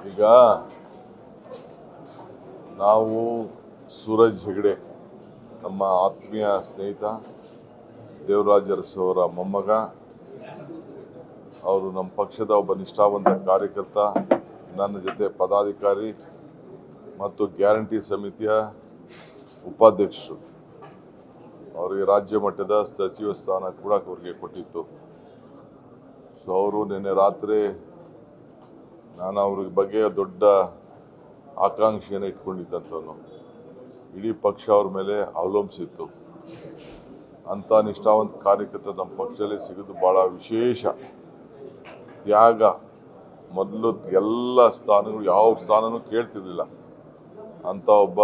ಈಗ ನಾವು ಸೂರಜ್ ಹೆಗಡೆ ನಮ್ಮ ಆತ್ಮೀಯ ಸ್ನೇಹಿತ ದೇವರಾಜ್ ಅರಸು ಅವರ ಮೊಮ್ಮಗ. ಅವರು ನಮ್ಮ ಪಕ್ಷದ ಒಬ್ಬ ನಿಷ್ಠಾವಂತ ಕಾರ್ಯಕರ್ತ, ನನ್ನ ಜೊತೆ ಪದಾಧಿಕಾರಿ ಮತ್ತು ಗ್ಯಾರಂಟಿ ಸಮಿತಿಯ ಉಪಾಧ್ಯಕ್ಷರು. ಅವರಿಗೆ ರಾಜ್ಯ ಮಟ್ಟದ ಸಚಿವ ಸ್ಥಾನ ಕೂಡ ಅವರಿಗೆ ಕೊಟ್ಟಿತ್ತು. ಸೊ ಅವರು ನಿನ್ನೆ ರಾತ್ರಿ ನಾನು ಅವ್ರ ಬಗ್ಗೆ ದೊಡ್ಡ ಆಕಾಂಕ್ಷೆಯನ್ನು ಇಟ್ಕೊಂಡಿದ್ದಂಥವನು. ಇಡೀ ಪಕ್ಷ ಅವ್ರ ಮೇಲೆ ಅವಲಂಬಿಸಿತ್ತು. ಅಂಥ ನಿಷ್ಠಾವಂತ ಕಾರ್ಯಕರ್ತ ನಮ್ಮ ಪಕ್ಷದಲ್ಲಿ ಸಿಗೋದು ಭಾಳ ವಿಶೇಷ. ತ್ಯಾಗ, ಮೊದಲು ಎಲ್ಲ ಸ್ಥಾನಗಳು ಯಾವ ಸ್ಥಾನನೂ ಕೇಳ್ತಿರ್ಲಿಲ್ಲ ಅಂಥ ಒಬ್ಬ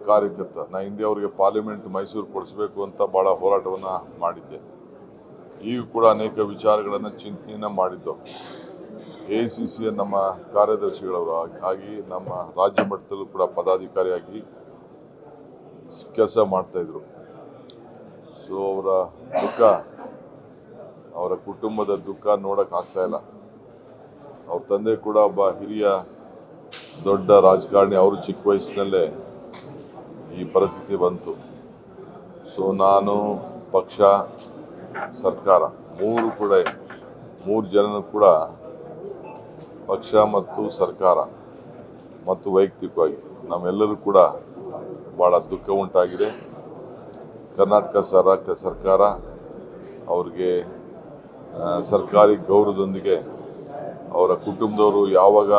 ಕಾರ್ಯಕರ್ತ. ನಾನು ಹಿಂದೆ ಅವರಿಗೆ ಪಾರ್ಲಿಮೆಂಟ್ ಮೈಸೂರು ಕೊಡಿಸ್ಬೇಕು ಅಂತ ಭಾಳ ಹೋರಾಟವನ್ನು ಮಾಡಿದ್ದೆ. ಈಗ ಕೂಡ ಅನೇಕ ವಿಚಾರಗಳನ್ನು ಚಿಂತನೆಯನ್ನು ಮಾಡಿದ್ದು. ACCಯ ನಮ್ಮ ಕಾರ್ಯದರ್ಶಿಗಳವರು ಆಗಿ ನಮ್ಮ ರಾಜ್ಯ ಮಟ್ಟದಲ್ಲೂ ಕೂಡ ಪದಾಧಿಕಾರಿಯಾಗಿ ಕೆಲಸ ಮಾಡ್ತಾಯಿದ್ರು. ಸೊ ಅವರ ದುಃಖ, ಅವರ ಕುಟುಂಬದ ದುಃಖ ನೋಡೋಕ್ಕಾಗ್ತಾ ಇಲ್ಲ. ಅವ್ರ ತಂದೆ ಕೂಡ ಒಬ್ಬ ಹಿರಿಯ ದೊಡ್ಡ ರಾಜಕಾರಣಿ. ಅವರು ಚಿಕ್ಕ ವಯಸ್ಸಿನಲ್ಲೇ ಈ ಪರಿಸ್ಥಿತಿ ಬಂತು. ಸೊ ನಾನು, ಪಕ್ಷ, ಸರ್ಕಾರ ಮೂರು ಜನನು ಕೂಡ, ಪಕ್ಷ ಮತ್ತು ಸರ್ಕಾರ ಮತ್ತು ವೈಯಕ್ತಿಕವಾಗಿ ನಮ್ಮೆಲ್ಲರೂ ಕೂಡ ಭಾಳ ದುಃಖ ಉಂಟಾಗಿದೆ. ಕರ್ನಾಟಕ ಸರ್ಕಾರ ಅವ್ರಿಗೆ ಸರ್ಕಾರಿ ಗೌರವದೊಂದಿಗೆ ಅವರ ಕುಟುಂಬದವರು ಯಾವಾಗ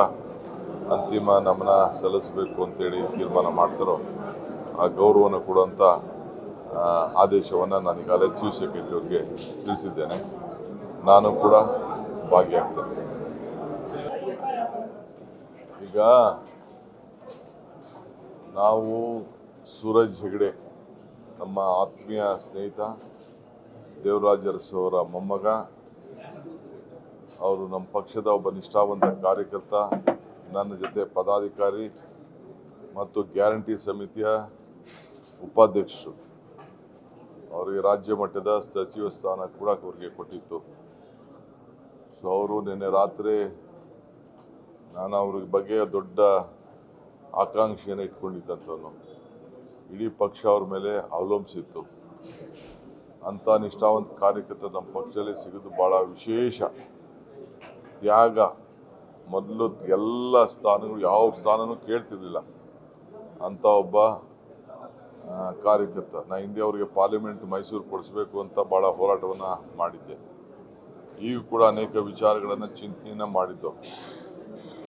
ಅಂತಿಮ ನಮನ ಸಲ್ಲಿಸಬೇಕು ಅಂತೇಳಿ ತೀರ್ಮಾನ ಮಾಡ್ತಾರೋ ಆ ಗೌರವವನ್ನು ಕೊಡುವಂಥ ಆದೇಶವನ್ನು ನಾನು ಈಗಾಗಲೇ ಚೀಫ್ ಸೆಕ್ರೆಟರಿ ಅವ್ರಿಗೆ ತಿಳಿಸಿದ್ದೇನೆ. ನಾನು ಕೂಡ ಭಾಗಿಯಾಗ್ತೇನೆ. ಈಗ ನಾವು ಸೂರಜ್ ಹೆಗಡೆ ನಮ್ಮ ಆತ್ಮೀಯ ಸ್ನೇಹಿತ ದೇವರಾಜ್ ಅರಸು ಅವರ ಮೊಮ್ಮಗ. ಅವರು ನಮ್ಮ ಪಕ್ಷದ ಒಬ್ಬ ನಿಷ್ಠಾವಂತ ಕಾರ್ಯಕರ್ತ, ನನ್ನ ಜೊತೆ ಪದಾಧಿಕಾರಿ ಮತ್ತು ಗ್ಯಾರಂಟಿ ಸಮಿತಿಯ ಉಪಾಧ್ಯಕ್ಷರು. ಅವರಿಗೆ ರಾಜ್ಯ ಮಟ್ಟದ ಸಚಿವ ಸ್ಥಾನ ಕೂಡ ಅವರಿಗೆ ಕೊಟ್ಟಿತ್ತು. ಸೊ ಅವರು ನಿನ್ನೆ ರಾತ್ರಿ ನಾನು ಅವ್ರ ಬಗ್ಗೆ ದೊಡ್ಡ ಆಕಾಂಕ್ಷೆಯನ್ನು ಇಟ್ಕೊಂಡಿದ್ದಂಥವನು. ಇಡೀ ಪಕ್ಷ ಅವ್ರ ಮೇಲೆ ಅವಲಂಬಿಸಿತ್ತು. ಅಂಥ ನಿಷ್ಠಾವಂತ ಕಾರ್ಯಕರ್ತ ನಮ್ಮ ಪಕ್ಷದಲ್ಲಿ ಸಿಗೋದು ಭಾಳ ವಿಶೇಷ. ತ್ಯಾಗ, ಮೊದಲು ಎಲ್ಲ ಸ್ಥಾನಗಳು ಯಾವ ಸ್ಥಾನನೂ ಕೇಳ್ತಿರ್ಲಿಲ್ಲ ಅಂಥ ಒಬ್ಬ ಕಾರ್ಯಕರ್ತ. ನಾನು ಹಿಂದೆ ಅವರಿಗೆ ಪಾರ್ಲಿಮೆಂಟ್ ಮೈಸೂರು ಕೊಡಿಸ್ಬೇಕು ಅಂತ ಭಾಳ ಹೋರಾಟವನ್ನು ಮಾಡಿದ್ದೆ. ಈಗ ಕೂಡ ಅನೇಕ ವಿಚಾರಗಳನ್ನು ಚಿಂತನೆಯನ್ನು ಮಾಡಿದ್ದು.